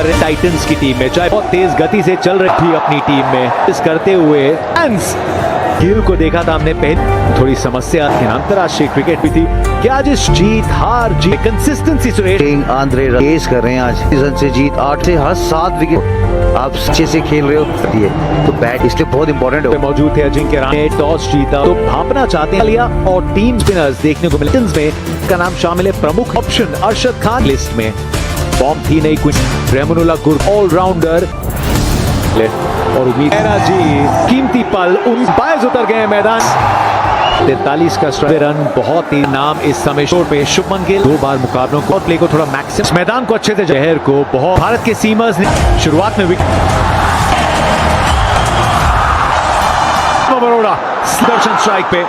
रहे टाइटंस की टीम में, चाहे बहुत तेज गति से चल रही थी अपनी टीम में, इस करते हुए गिल को देखा था हमने पहले, थोड़ी समस्या अंतरराष्ट्रीय क्रिकेट भी थी कि आज इस जीत हार जीत कंसिस्टेंसी सुरेश आंद्रे रेस कर रहे हैं। आज सीजन से जीत 8 से हर 7 विकेट आप अच्छे से खेल रहे हो तो बैट इसलिए बहुत इंपॉर्टेंट है। मौजूद थे अजिंक्य रहाणे, टॉस जीता तो भापना चाहते हैं लिया और टीम स्पिनर्स देखने को मिले में का नाम शामिल है प्रमुख ऑप्शन अरशद खान लिस्ट में। फॉर्म थी नहीं कुछ, रेमनुल्लाह गुर ऑलराउंडर और उम्मीद है जी कीमती पल उन बायज उतर गए मैदान। 43 का रन बहुत ही नाम इस समय शोर पे शुभमन गिल 2 बार मुकाबलों को प्ले को थोड़ा मैक्सिमम मैदान को अच्छे से जहर को बहुत भारत के सीमर्स ने शुरुआत में बरोड़ा सुदर्शन स्ट्राइक पे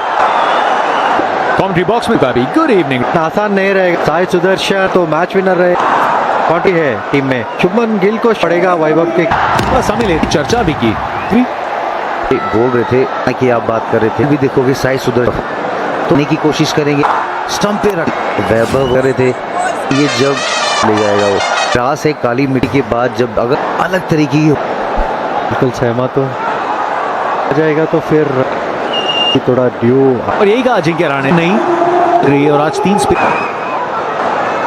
कमेंट्री बॉक्स में भी गुड इवनिंग। आसान नहीं रहेगा, साई सुदर्शन तो मैच विनर रहे कौटी है टीम में, शुभमन गिल को पड़ेगा वैभव के शामिल चर्चा भी की बोल रहे थे कि आप बात कर रहे थे भी देखोगे साई सुदर्शन तो की कोशिश करेंगे स्टंप पे रख वैभव कर रहे थे ये जब ले जाएगा वो घास है काली मिट्टी के बाद जब अगर अलग तरीके की बिल्कुल सहमत हो जाएगा तो फिर थोड़ा ड्यू और यही कहा अजिंक्य रहाणे नहीं और आज 3 स्पिन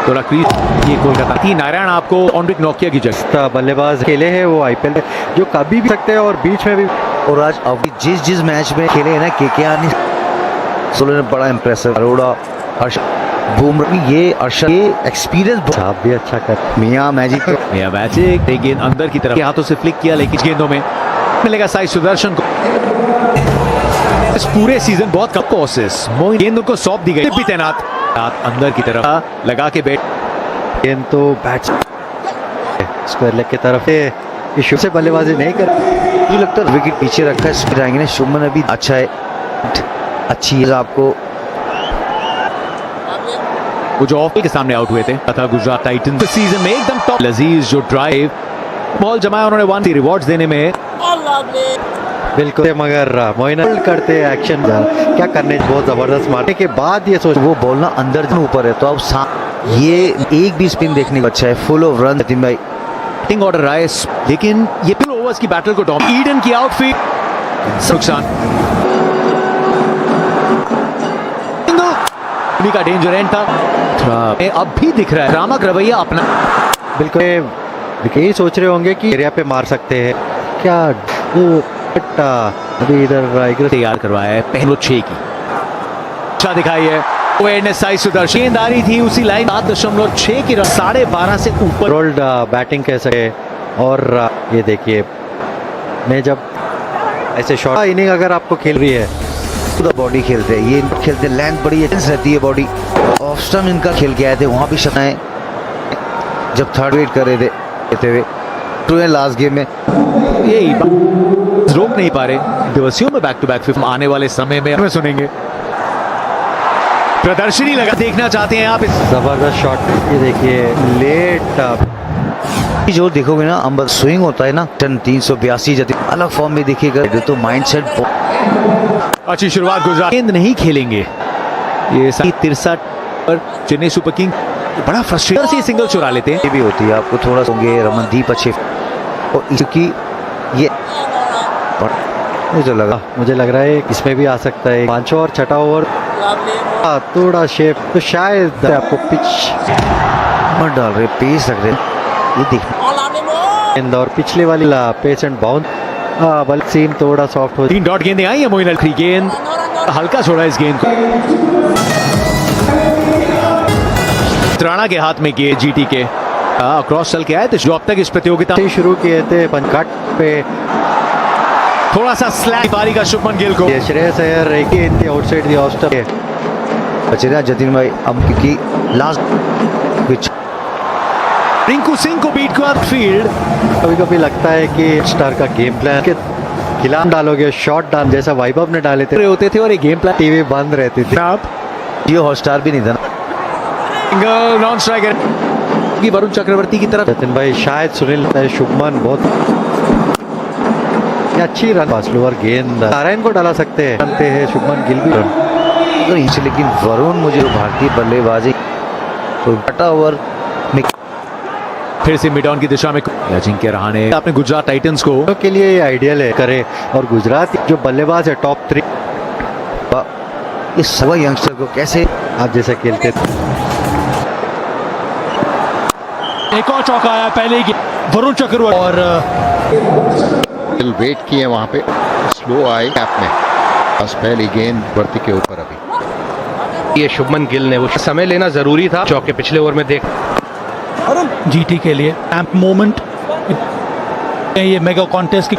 थोड़ा क्रीज ये कोलकाता 3 नारायण आपको ऑनरिक नोकिया की जगह बल्लेबाज खेले हैं वो आईपीएल जो कभी भी सकते हैं और बीच में भी और आज अभी जिस मैच में खेले हैं ना केकेआर ने सोलो ने बड़ा इंप्रेसिव अरोड़ा बुमराह ये अर्शद ये एक्सपीरियंस आप भी अच्छा कर मियां मैजिक गेंद अंदर की तरफ हाथों से फ्लिक किया लेकिन गेंदों में मिलेगा साई सुदर्शन को। इस पूरे सीजन बहुत कम कोशिश गेंद को सौंप दी गई भी तैनात अंदर की तरफ लगा के बैट गेंद तो बैट स्क्वायर लेग की तरफ इशू से बल्लेबाजी नहीं कर मुझे लगता है विकेट पीछे रखा है स्पिन आएंगे ना शुभमन अभी अच्छा है अच्छी है आपको वो जो ऑफ के सामने आउट हुए थे तथा गुजरात टाइटंस सीजन में एकदम टॉप लजीज जो ड्राइव बॉल जमाया उन्होंने 1 रिवॉर्ड्स देने में बिल्कुल मगर मोइन करते एक्शन क्या करने बहुत जबरदस्त मारने के बाद ये सोच वो बॉल ना अंदर ऊपर है तो अब ये एक भी स्पिन देखने को अच्छा है फुल ऑफ रन भाई बैटिंग ऑर्डर आए लेकिन ये फिर ओवर्स की बैटल को डॉम ईडन की आउटफील्ड नुकसान का डेंजर एंड था अब भी दिख रहा है रामक रवैया अपना बिल्कुल यही सोच रहे होंगे कि एरिया पे मार सकते हैं क्या अभी इधर तैयार करवाया है पहले 6 की अच्छा दिखाई है साई सुदर्शन गेंद आ रही थी उसी लाइन 7.6 की 12.5 से ऊपर रोल्ड बैटिंग कह सके और ये देखिए मैं जब ऐसे शॉट इनिंग अगर आपको खेल रही है पूरा बॉडी खेलते हैं ये खेलते लेंथ बड़ी रहती है बॉडी ऑफ स्टंप इनका खेल के आए थे वहां भी शनाए जब थर्ड वेट कर रहे थे टू लास्ट गेम में यही रोक नहीं पा रहे दिवसियों में बैक टू बैक फिफ्थ आने वाले समय में हमें सुनेंगे प्रदर्शनी लगा देखना चाहते हैं आप इस जबरदस्त शॉट ये देखिए लेट जो देखोगे ना अंबर स्विंग होता है ना 382 जति अलग फॉर्म में देखिएगा तो माइंडसेट अच्छी शुरुआत गुजरात गेंद नहीं खेलेंगे ये 63 पर चेन्नई सुपर किंग बड़ा फ्रस्ट्रेटर से सिंगल चुरा लेते हैं ये भी होती है आपको थोड़ा होंगे रमनदीप अच्छे और इसकी ये मुझे लग रहा है इसमें भी आ सकता है 5 और 6 ओवर थोड़ा शेप तो शायद आपको पिच मत डाल रहे पेस रख रहे ये देख और पिछले वाली पेस एंड बाउंस बल सीम थोड़ा सॉफ्ट हो 3 डॉट गेंदें आई है मोइन अली गेंद हल्का छोड़ा इस गेंद को राणा के हाथ में गेंद जीटी के क्रॉस चल के आए थे जो अब तक इस प्रतियोगिता शुरू किए थे पंचकट पे थोड़ा सा स्लैग पारी का शुभमन गिल को Shreyas Iyer outside the off stump बचेगा जतिन भाई अब क्योंकि लास्ट पिच रिंकू सिंह को बीट कर फील्ड कभी लगता है कि स्टार का गेम प्लान के खिलाफ डालोगे शॉट डाल जैसा वैभव ने डाले थे होते थे और ये गेम प्लान टीवी बंद रहती थी आप ये हॉटस्टार भी नहीं था सिंगल नॉन स्ट्राइकर की वरुण चक्रवर्ती की तरफ जतिन भाई शायद सुनील शुभमन बहुत अच्छी रन स्लोअर गेंद नारायण को डाला सकते हैं शुभमन गिल भी लेकिन वरुण मुझे भारतीय बल्लेबाजी तो बटा ओवर में फिर से मिड ऑन की दिशा में अजिंक्य रहाणे अपने गुजरात टाइटंस को के लिए ये आइडियल है करे। और गुजरात जो बल्लेबाज है टॉप 3 इस सवा यंगस्टर को कैसे आप जैसे खेलते थे। एक और चौका आया पहले ही वरुण चक्रवर्ती और वेट किए वहां पे, स्लो आए कैप में, बस पहली गेंद वर्ती के ऊपर। अभी ये शुभमन गिल ने वो समय लेना जरूरी था। चौके पिछले ओवर में देख जीटी के लिए एम्प मोमेंट ये मेगा कॉन्टेस्ट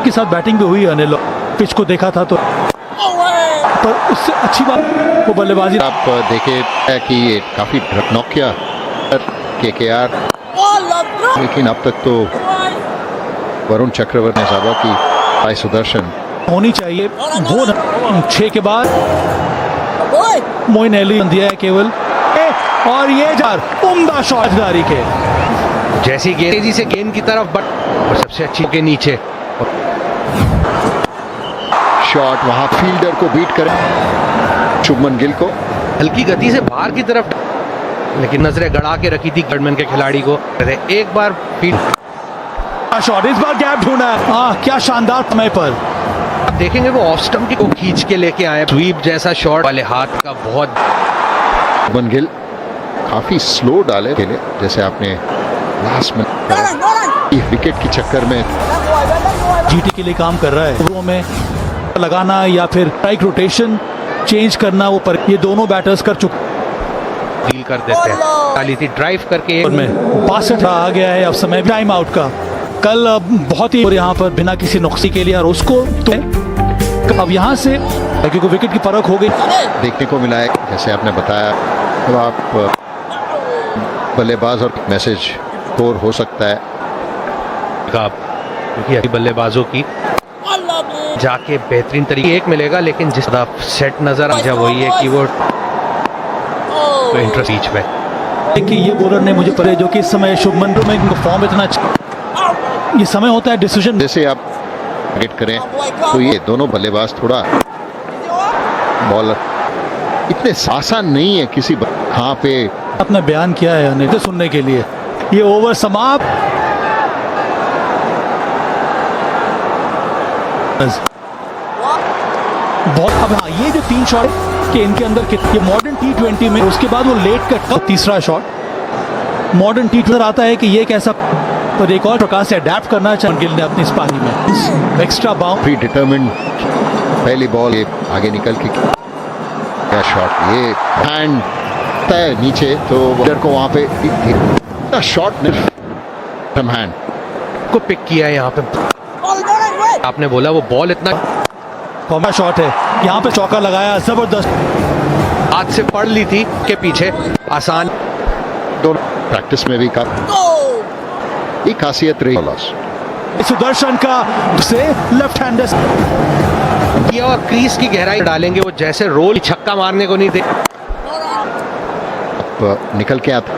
के साथ बैटिंग भी हुई है। अनिल पिच को देखा था तो, पर उससे अच्छी बात वो बल्लेबाजी। आप देखे कि ये काफी नौकिया केकेआर, लेकिन अब तक तो वरुण चक्रवर्ती ने साहबा की साई सुदर्शन होनी चाहिए वो 6 के बाद मोइन अली दिया है केवल। और ये जार उम्दा शॉटदारी के जैसी गेंद तेजी से गेंद की तरफ बट और सबसे अच्छी के नीचे शॉट, वहां फील्डर को बीट करें शुभमन गिल को। हल्की गति से बाहर की तरफ, लेकिन नजरें गड़ा के रखी थी बैट्समैन के खिलाड़ी को। एक बार फील्ड शॉट, इस बार गैप ढूंढा है। क्या शानदार समय पर आप देखेंगे वो ऑफ स्टंप को खींच के लेके आए, स्वीप जैसा शॉट वाले हाथ का बहुत। शुभमन गिल काफी स्लो डाले खेले, जैसे आपने लास्ट में विकेट के चक्कर में जीटी के लिए काम कर रहा है। ओवरों में लगाना या फिर स्ट्राइक रोटेशन चेंज करना, वो पर ये दोनों बैटर्स कर चुके डील कर देते हैं। डाली थी ड्राइव करके में 62 आ गया है अब समय टाइम आउट का। कल बहुत ही और यहाँ पर बिना किसी नुक्सी के लिए और उसको तो अब यहाँ से क्योंकि विकेट की फर्क हो गई देखने को मिला है। जैसे आपने बताया तो आप बल्लेबाज और मैसेज स्कोर हो सकता है क्योंकि बल्लेबाजों की जाके बेहतरीन तरीके एक मिलेगा, लेकिन जिस तरह सेट नजर आ जाए वही है कि वो तो इंटरेस्ट बीच में कि ये बॉलर ने मुझे पता है जो कि इस समय शुभमन में इनको फॉर्म इतना अच्छा, ये समय होता है डिसीजन। जैसे आप टारगेट करें तो ये दोनों बल्लेबाज थोड़ा बॉलर इतने आसान नहीं है किसी कहाँ पे अपना बयान किया है नहीं सुनने के लिए। ये ओवर समाप्त। बहुत अब हाँ ये जो 3 शॉट कि इनके अंदर ये मॉडर्न T20 में उसके बाद वो लेट का तीसरा शॉट मॉडर्न T20 आता है कि ये कैसा पर एक और प्रकार से अडेप्ट करना चाहिए गिल ने अपनी इस पारी में। एक्स्ट्रा बाउंड्री डिटरमिन्ड पहली बॉल ये आगे निकल के क्या शॉट, ये हैंड तय नीचे तो बॉलर को वहां पे शॉट फ्रॉम हैंड को पिक किया है। यहाँ पे आपने बोला वो बॉल इतना कॉम्बा शॉट है, यहाँ पे चौका लगाया जबरदस्त, हाथ से पड़ ली थी के पीछे आसान। दोनों प्रैक्टिस में भी एक खासियत रही सुदर्शन का से लेफ्ट हैंड किया और क्रीज की गहराई डालेंगे वो, जैसे रोल छक्का मारने को नहीं दे निकल के आता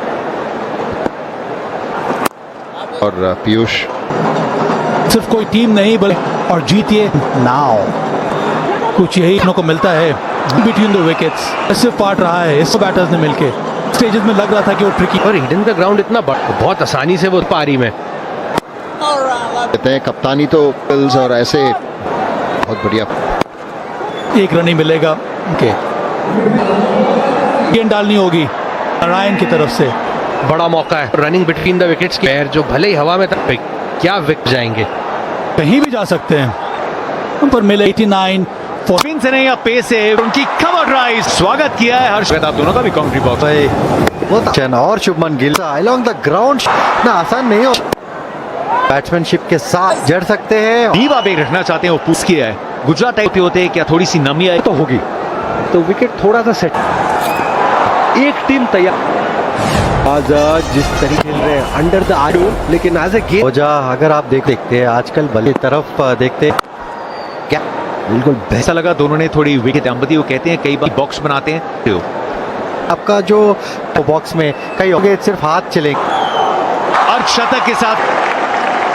और पीयूष सिर्फ कोई टीम नहीं बल्कि और जीतिए नाउ कुछ यही को मिलता है बिटवीन द विकेट्स। सिर्फ पार्ट रहा है इस बैटर्स ने मिलके स्टेजेस में लग रहा था कि वो ट्रिकी और ईडन का ग्राउंड इतना बहुत आसानी से वो पारी में कहते हैं कप्तानी तो और ऐसे बहुत बढ़िया एक रन ही मिलेगा। ओके गेंद डालनी होगी नारायण की तरफ से, बड़ा मौका है रनिंग बिटवीन द विकेट्स की पैर जो भले ही हवा में तक क्या विकेट जाएंगे कहीं भी जा सकते हैं पर मिले 89 स्पिन से नहीं अब पेस से उनकी कवर ड्राइव स्वागत किया है हर्ष। आप दोनों का भी काउंट्री बॉक्स बहुत अच्छा और Shubman Gill along the ground ना आसान नहीं हो, बैट्समैनशिप के साथ जड़ सकते हैं। डीप आप एक रखना चाहते हैं वो पुश किया है, गुजरात टाइप के होते हैं क्या थोड़ी सी नमी आई तो होगी, तो विकेट थोड़ा सा सेट, एक टीम तैयार आज जिस तरीके खेल रहे हैं अंडर द आर्डू, लेकिन एज ए गेम अगर आप देखते हैं आजकल बल्ले तरफ देखते क्या बिल्कुल ऐसा लगा दोनों ने थोड़ी विकेट अंबती वो कहते हैं कई बार बॉक्स बनाते हैं आपका जो बॉक्स में कई होंगे सिर्फ हाथ चलेंगे। अर्धशतक के साथ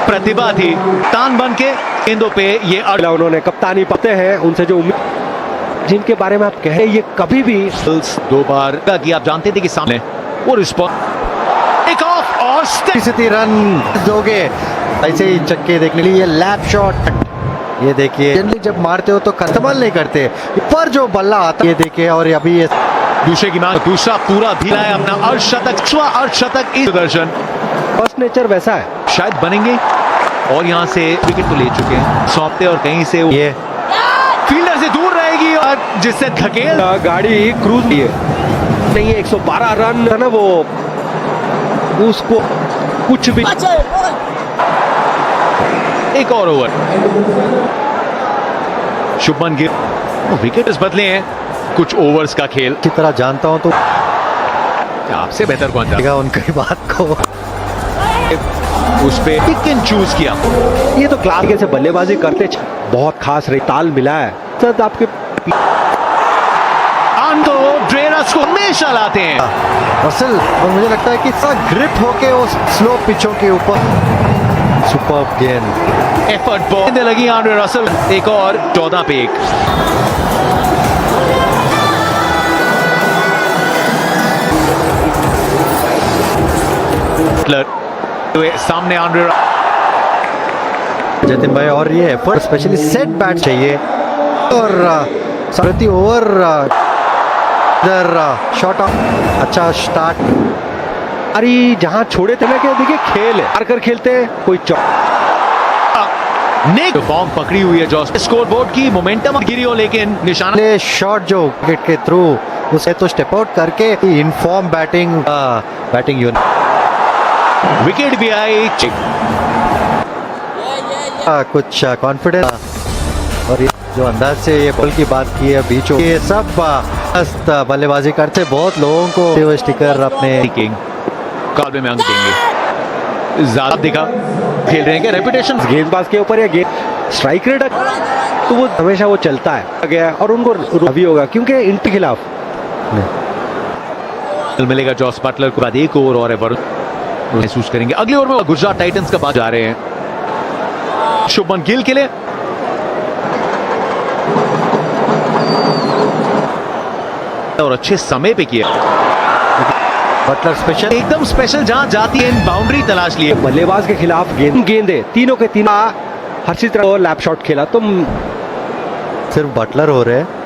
प्रतिभा थी तान बन के गेंदों पे ये उन्होंने कप्तानी पाते हैं उनसे जो उम्मीद जिनके बारे में आप कहें ये कभी भी 2 बार कि आप जानते थे कि सामने वो रिस्पॉन्स एक ऑफ और और step- स्थिति रन दोगे ऐसे ही चक्के देखने के लिए लैप शॉट ये देखिए जनरली जब मारते हो तो इस्तेमाल नहीं करते पर जो बल्ला आता है ये देखिए और अभी ये दूसरे की मार दूसरा पूरा भी है अपना अर्धशतक अर्धशतक इस दर्शन फर्स्ट नेचर वैसा है। शायद बनेंगे और यहाँ से विकेट तो ले चुके हैं सौंपते और कहीं से ये फील्डर से दूर रहेगी और जिससे धकेल गाड़ी क्रूज लिए नहीं है 112 रन है ना वो उसको कुछ भी एक और ओवर शुभमन गिल विकेट बदले हैं कुछ ओवर्स का खेल अच्छी तरह जानता हूँ तो आपसे बेहतर कौन जाएगा क्या उनकी बात को उस पे पिक एंड चूज किया ये तो क्लास से बल्लेबाजी करते बहुत खास रही ताल मिला है सर आपके तो ड्रेनर्स को हमेशा लाते हैं असल और मुझे लगता है कि सारा ग्रिप होके उस स्लो पिचों के ऊपर सुपर गेंद एफर्ट बॉल लगी आंड्रे रसल एक और 14 पे 1 सामने आंड्रे जतिन भाई और ये एफर्ट स्पेशली सेट बैट चाहिए और प्रति ओवर इधर शॉट ऑफ अच्छा स्टार्ट अरे जहां छोड़े थे ना कि देखिए खेल है मार कर खेलते हैं कोई नेक बॉल पकड़ी हुई है जॉस स्कोर बोर्ड की मोमेंटम गिरी हो लेकिन निशाना ले शॉट जो विकेट के थ्रू उसे तो स्टेप आउट करके इनफॉर्म बैटिंग यूनिट विकेट भी आई कुछ कॉन्फिडेंस और ये जो अंदाज से ये बॉल की बात की है बीचों ये सब मस्त बल्लेबाजी करते बहुत लोगों को वो स्टिकर अपने किंग कालवे में अंक देंगे ज्यादा दिखा खेल रहे हैं क्या रेपुटेशन गेंदबाज के ऊपर या गेंद स्ट्राइक रेट तो वो हमेशा वो चलता है गया और उनको अभी होगा क्योंकि इनके खिलाफ मिलेगा जॉस बटलर को बाद एक ओवर और है वरुण महसूस करेंगे अगले ओवर में गुजरात टाइटंस का बात जा रहे हैं शुभमन गिल के लिए और अच्छे समय पे किया बटलर स्पेशल एकदम स्पेशल जहां जाती है बाउंड्री तलाश लिए बल्लेबाज के खिलाफ गेंदे तीनों के तीनों हर तरह लैप शॉट खेला तो सिर्फ बटलर हो रहे हैं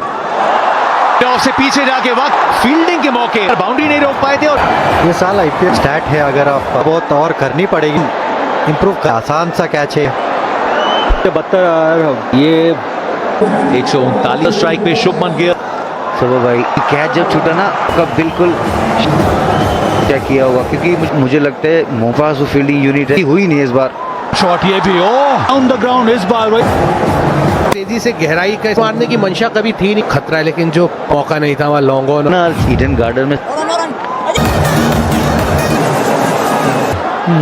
टॉप से पीछे जाके वक्त फील्डिंग के मौके बाउंड्री नहीं रोक पाए थे और ये साल आईपीएल स्टैट है अगर आप बहुत और करनी पड़ेगी इंप्रूव आसान सा कैच है 72 ये 139 स्ट्राइक पे शुभमन गिल सब भाई कैच जब छूटा ना कब बिल्कुल क्या किया होगा क्योंकि मुझे लगता है मोपास फील्डिंग यूनिट हुई नहीं इस बार शॉट ये भी ऑन द ग्राउंड इस बार तेजी से गहराई का मारने की मंशा कभी थी नहीं खतरा है लेकिन जो मौका नहीं था वहाँ लॉन्ग ऑन ना ईडन गार्डन में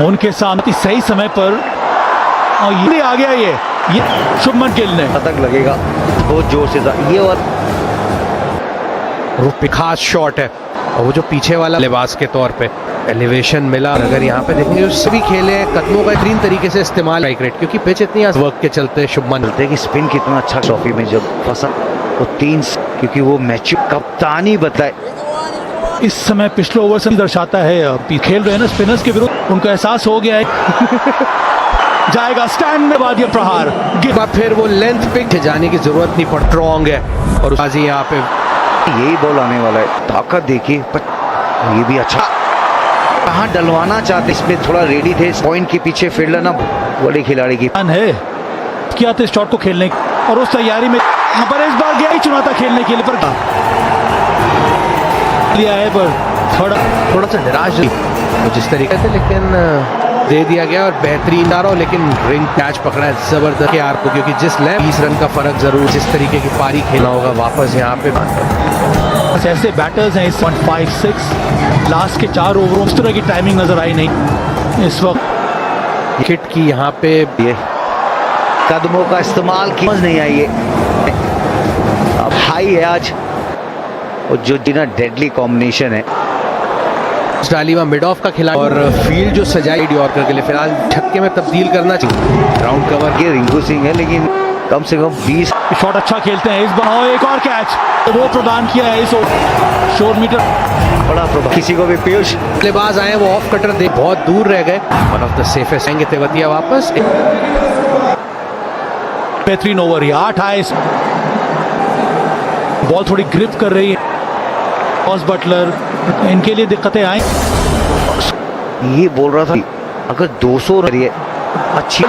उनके सामने सही समय पर और ये आ गया ये शुभमन गिल ने शतक लगेगा बहुत जोर से था ये और खास शॉट है और वो जो पीछे वाला लिबास के तौर पे एलिवेशन मिला और अगर यहाँ पे देखेंगे जो सभी खेले कदमों का बेहतरीन तरीके से इस्तेमाल स्ट्राइक रेट क्योंकि पिच इतनी वर्क के चलते शुभमन बोलते कि स्पिन कितना अच्छा ट्रॉफी में जब फंसा वो 3 क्योंकि वो मैच कप्तानी बताए इस समय पिछले ओवर से दर्शाता है खेल रहे हैं ना स्पिनर्स के विरुद्ध उनको एहसास हो गया है जाएगा स्टैंड में बाद ये प्रहार फिर वो लेंथ पे जाने की जरूरत नहीं पड़ स्ट्रॉन्ग है और बाजी यहाँ पे यही बॉल आने वाला है ताकत देखिए पर ये भी अच्छा कहाँ डलवाना चाहते इसमें थोड़ा रेडी थे पॉइंट के पीछे फील्डर ना बड़े खिलाड़ी की है किया था शॉट को खेलने और उस तैयारी में यहाँ पर इस बार गया ही चुना था खेलने के लिए पर लिया है पर थोड़ा सा निराश तो जिस तरीके से लेकिन दे दिया गया और बेहतरीन आ रहा हो लेकिन रिंग कैच पकड़ा है जबरदस्त के आर को क्योंकि जिस लैप 20 रन का फर्क जरूर जिस तरीके की पारी खेलना होगा वापस यहाँ पे ऐसे बैटर्स हैं इस 156 लास्ट के 4 ओवरों में इस तरह की टाइमिंग नजर आई नहीं इस वक्त विकेट की यहाँ पे ये कदमों का इस्तेमाल की समझ नहीं आई है अब हाई है आज और जो जिना डेडली कॉम्बिनेशन है डाली हुआ मिड ऑफ का खिलाड़ी और फील्ड जो सजाई यॉर्कर के लिए फिलहाल छक्के में तब्दील करना चाहिए ग्राउंड कवर ये रिंकू सिंह है लेकिन कम से कम 20 शॉट अच्छा खेलते हैं इस बार, एक और कैच वो प्रदान किया है इस शोर मीटर। बड़ा प्रभाव किसी को भी पीयूष बल्लेबाज आए वो ऑफ कटर दे बहुत दूर रह गए। वन ऑफ द सेफेस्ट आएंगे तेवतिया वापस। बेहतरीन ओवर, ये 8 आए, बॉल थोड़ी ग्रिप कर रही है ऑस बटलर, इनके लिए दिक्कतें आई। ये बोल रहा था अगर 200 रन अच्छी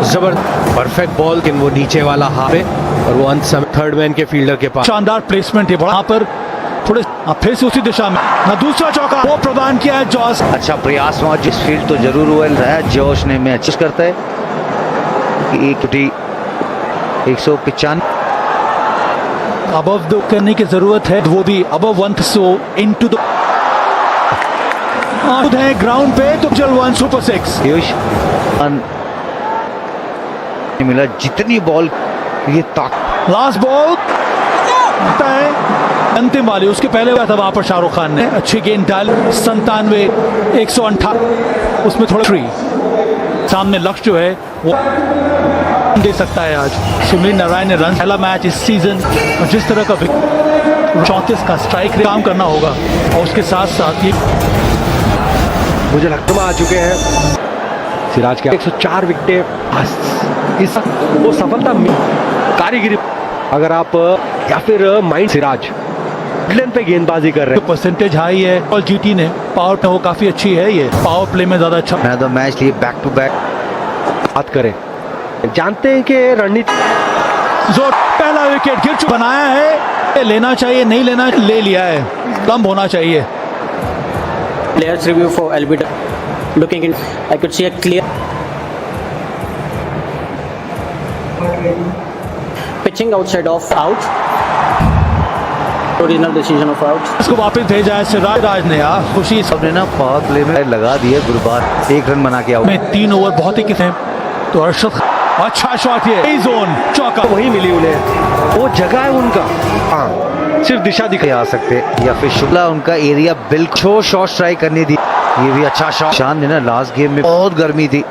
जबरदस्त परफेक्ट बॉल, लेकिन वो नीचे वाला हाफ है और वो अंत समय थर्ड मैन के फील्डर के पास। शानदार प्लेसमेंट है, वहां पर थोड़े फिर से उसी दिशा में ना दूसरा चौका वो प्रदान किया है जॉस। अच्छा प्रयास वहाँ जिस फील्ड तो जरूर हुआ है जोश ने मैच करता है। एक टुटी 195 अबव दो करने की जरूरत है, वो भी अबव 100 इनटू द है ग्राउंड पे तो चल 1 सुपर 6 पीयूष मिला जितनी बॉल ये ताक लास्ट बॉल है अंतिम वाली, उसके पहले हुआ था वहां पर शाहरुख खान ने अच्छी गेंद डाल 97 158 उसमें थोड़ा फ्री सामने लक्ष्य जो है वो दे सकता है। आज सुनील नारायण ने रन पहला मैच इस सीजन और जिस तरह का 34 का स्ट्राइक काम करना होगा और उसके साथ साथ ये मुझे लगता है आ चुके हैं सिराज के 104 विकेटें इस वो सफलता कारीगिरी अगर आप या फिर माइंड सिराज लेन पे गेंदबाजी कर रहे हैं। परसेंटेज हाई है और जीटी ने पावर प्ले वो काफी अच्छी है, ये पावर प्ले में ज्यादा अच्छा मैन ऑफ द मैच लिए बैक टू बैक बात करें जानते हैं कि रणनीति जोर पहला विकेट गिर चुका बनाया है, लेना चाहिए नहीं लेना ले लिया है, कम होना चाहिए। Players review for LBW. Looking in, I could see a clear pitching outside of out. Original decision of out. इसको वापस भेजा है सिराज ने, यार खुशी सबने ना पावर प्ले में लगा दिया गुरबात, 1 रन बना के आउट में 3 ओवर बहुत ही किस्म तो अर्शद अच्छा शॉट, ये जोन चौका वही मिली उन्हें, वो जगह है उनका। हाँ सिर्फ दिशा दिखा आ सकते या फिर शुक्ला उनका एरिया बिल्कुल शॉट ट्राई करने दी। ये भी अच्छा शॉट। शान ने ना लास्ट गेम में बहुत गर्मी थी,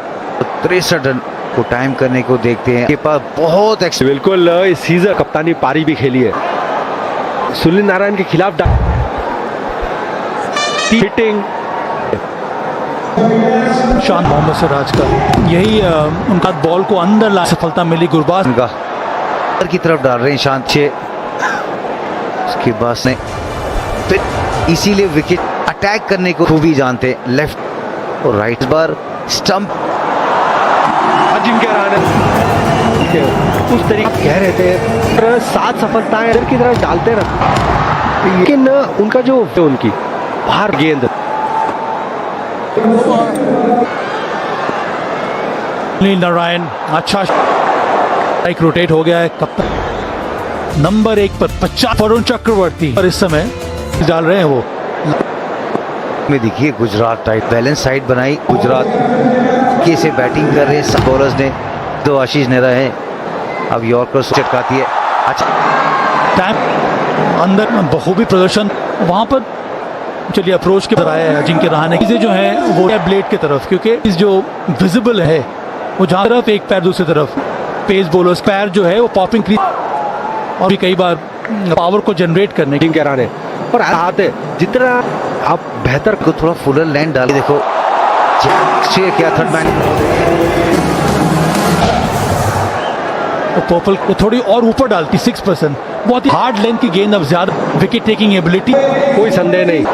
63 रन को टाइम करने को देखते हैं के पास बहुत बिल्कुल इस सीजन कप्तानी पारी भी खेली है सुनील नारायण के खिलाफ हिटिंग शान मोहम्मद सिराज का यही उनका बॉल को अंदर ला सफलता मिली गुरबाज उनका की तरफ डाल रहे हैं शांत छे उसके बाद ने फिर इसीलिए विकेट अटैक करने को खूबी जानते हैं, लेफ्ट और राइट बार स्टंप अजिंक्य रहाणे उस तरीके कह रहे थे 7 सफलताएं इधर की तरफ डालते रहे, लेकिन उनका जो उनकी बाहर गेंद सुनील नारायण अच्छा एक रोटेट हो गया है कप्तान नंबर 1 पर 50 वरुण चक्रवर्ती और इस समय डाल रहे हैं वो में देखिए गुजरात टाइट बैलेंस साइड बनाई, गुजरात कैसे बैटिंग कर रहे हैं बॉलर्स ने, 2 आशीष नेहरा है, अब यॉर्कर चटकाती है। अच्छा टाइम अंदर बखूबी प्रदर्शन वहां पर चलिए अप्रोच के आया है अजिंक्य रहाणे की जो है वो ब्लेड की तरफ, क्योंकि इस जो विजिबल है वो जहाँ तरफ एक पैर दूसरी तरफ पेस बॉलर्स पैर जो है वो पॉपिंग क्रीज और भी कई बार पावर को जनरेट करने अजिंक्य रहाणे और आते जितना आप बेहतर को थोड़ा फुलर लाइन डाल देखो क्या थर्ड मैन पर्पल को थोड़ी और ऊपर डालती 6%, बहुत ही हार्ड लेंथ की गेंद, अब ज्यादा विकेट टेकिंग एबिलिटी कोई संदेह नहीं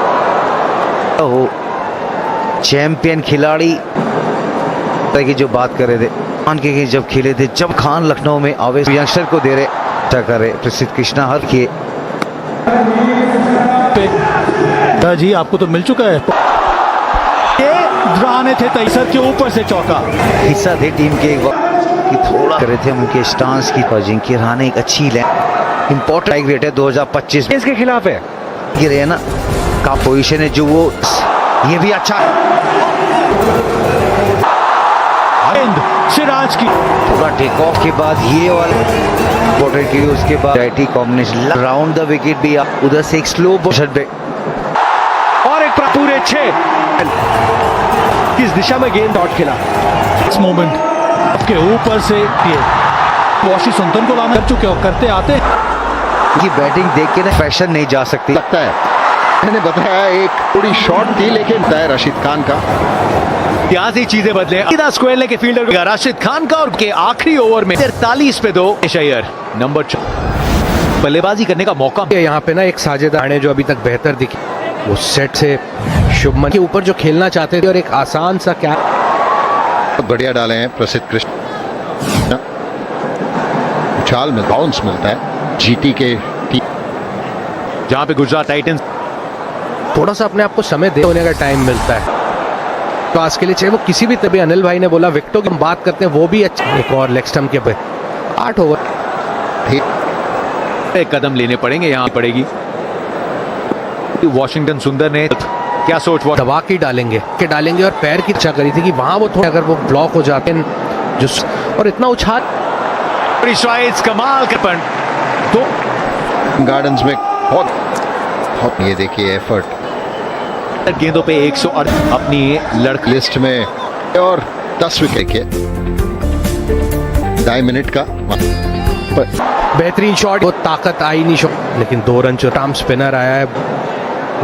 हो। चैंपियन खिलाड़ी की जो बात कर रहे थे खान के जब खेले थे, जब खान लखनऊ में आवेश यंगस्टर को दे रहे अच्छा कर रहे प्रसिद्ध कृष्णा हर किए जी आपको तो मिल चुका है, ये रहाणे थे तैसर के ऊपर से चौका हिस्सा थे टीम के एक वक्त कि थोड़ा कर रहे थे उनके स्टांस की। अजिंक्य रहाणे एक अच्छी लैंड इंपॉर्टेंट रेट है 2025 इसके खिलाफ है गिरे ना का पोजीशन है जो वो ये भी अच्छा सिराज की थोड़ा टेक ऑफ के बाद ये वाला बॉर्डर की उसके बाद IT combination round the wicket भी उधर से एक स्लो पोजीशन पे और एक पूरे 6 किस दिशा में गेंद डॉट खेला इस मोमेंट के ऊपर से वॉशिंगटन को लाना कर चुके हो, करते आते हैं। की बैटिंग देख के ना फैशन नहीं जा सकती। लगता है मैंने बताया एक थोड़ी शॉट थी, लेकिन तय राशिद खान का यहाँ से चीजें बदले। सीधा स्क्वायर लेके फील्डर राशिद खान का और के आखिरी ओवर में 43 पे 2 अय्यर नंबर 4 बल्लेबाजी करने का मौका। यहाँ पे ना एक साझेदार है जो अभी तक बेहतर दिखे, वो सेट से शुभमन के ऊपर जो खेलना चाहते थे और एक आसान सा क्या बढ़िया डाले हैं प्रसिद्ध कृष्ण। उछाल में बाउंस मिलता है जीटी के टीम, जहां पे गुजरात टाइटंस थोड़ा सा अपने आप को समय दे होने का टाइम मिलता है पास के लिए, चाहे वो किसी भी तभी। अनिल भाई ने बोला विकेटों की हम बात करते हैं, वो भी अच्छा। एक और लेग स्टंप के पे 8 ओवर एक कदम लेने पड़ेंगे, यहाँ पड़ेगी। वॉशिंगटन सुंदर ने क्या सोच दबा के डालेंगे और पैर की इच्छा करी थी कि वहां वो थोड़ा अगर वो ब्लॉक हो जाते हैं जो, और इतना उछाल कमाल कर तो गार्डन्स में बहुत ये देखिए एफर्ट गेंदों पे 108 अपनी लड़की लिस्ट में और 10 विकेट के 2.5 मिनट का बेहतरीन शॉट, वो ताकत आई नहीं शॉट, लेकिन 2 रन जो टार्म स्पिनर आया है,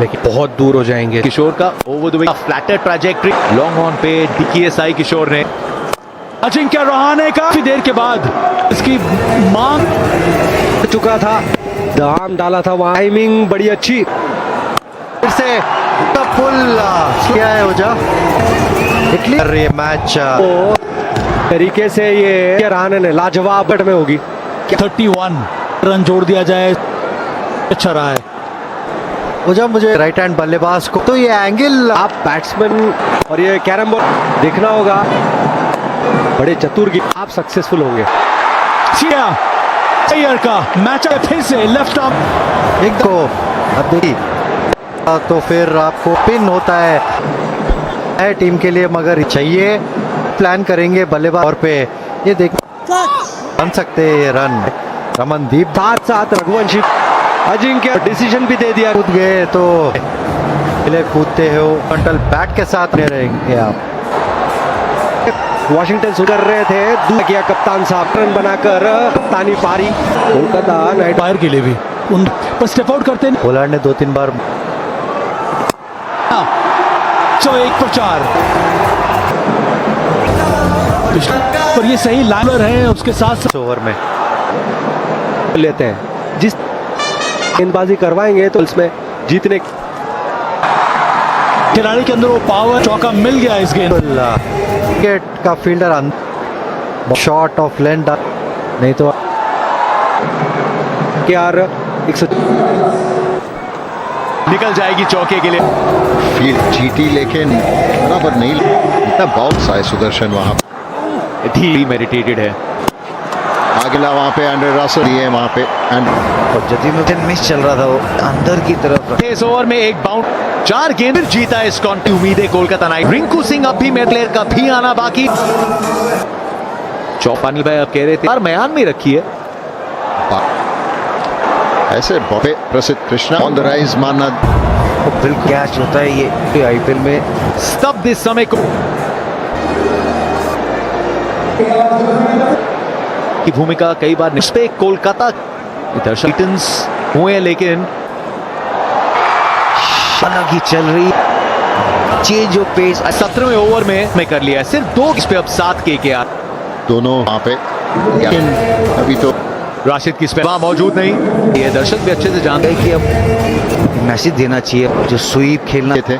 लेकिन बहुत दूर हो जाएंगे। किशोर का over the wicket flatter trajectory long on पे DKSI किशोर ने अजिंक्य रहाणे काफी देर के बाद इसकी मांग चुका था, दाम डाला था, टाइमिंग बड़ी अच्छी। फिर से फुल क्या है वजह कर ये मैच तरीके से ये रहाणे ने लाजवाब बट में होगी। 31 रन जोड़ दिया जाए, अच्छा रहा है। वजह मुझे राइट हैंड बल्लेबाज को तो ये एंगल आप बैट्समैन और ये कैरम बोर्ड देखना होगा, बड़े चतुर की आप सक्सेसफुल होंगे। अय्यर का मैच फिर से लेफ्ट आर्म एक को अब देखिए तो फिर आपको पिन होता है टीम के लिए, मगर चाहिए प्लान करेंगे बल्लेबाज और पे ये देख बन सकते हैं ये रन। रमनदीप साथ साथ रघुवंशी अजिंक्य डिसीजन भी दे दिया, कूद गए तो पहले कूदते हो कंट्रोल बैट के साथ नहीं रहेंगे आप। वॉशिंगटन सुधर रहे थे, दूर किया कप्तान साहब, रन बनाकर कप्तानी पारी कोलकाता नाइट फायर के लिए भी उन पर स्टेप आउट करते हैं। पोलार्ड ने 2-3 बार 101 पर 4 पर ये सही लाइनर है, उसके साथ ओवर में लेते हैं। जिस गेंदबाजी करवाएंगे तो इसमें जीतने खिलाड़ी के अंदर वो पावर, चौका मिल गया इस गेंद। विकेट का फील्डर शॉट ऑफ लेंथ नहीं तो यार निकल जाएगी चौके के लिए। फील्ड जीटी लेकिन बराबर नहीं, इतना बाउंस आए सुदर्शन वहां मेडिटेटेड है। अगला वहां पे अंडर रसल ये वहां पे और जदी में मिस चल रहा था वो अंदर की तरफ। इस ओवर में एक बाउंड, 4 गेंद जीता है स्कॉन की उम्मीद है कोलकाता नाइट। रिंकू सिंह अब भी मेरे प्लेयर का भी आना बाकी। चौपानी भाई अब कह रहे थे यार मैदान में रखी है, ऐसे बॉबे प्रसिद्ध कृष्णा ऑन द राइज मानना बिल्कुल कैच होता है ये आईपीएल में। स्तब्ध इस समय को की भूमिका कई बार निष्पे कोलकाता दर्शक हुए, लेकिन अलग ही चल रही चेंज ऑफ पेस। 17वें ओवर में कर लिया, सिर्फ 2 इस पे अब 7 KKR दोनों वहां पे, लेकिन अभी तो राशिद की स्पेल मौजूद नहीं। ये दर्शक भी अच्छे से जानते हैं कि अब मैसेज देना चाहिए जो स्वीप खेलना थे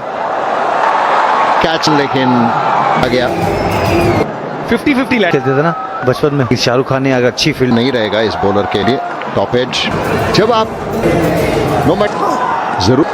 कैच, लेकिन आ गया 50-50 कहते थे ना बचपन में शाहरुख खान ने अगर अच्छी फील्ड नहीं रहेगा इस बॉलर के लिए टॉप एज। जब आप नो मैट जरूर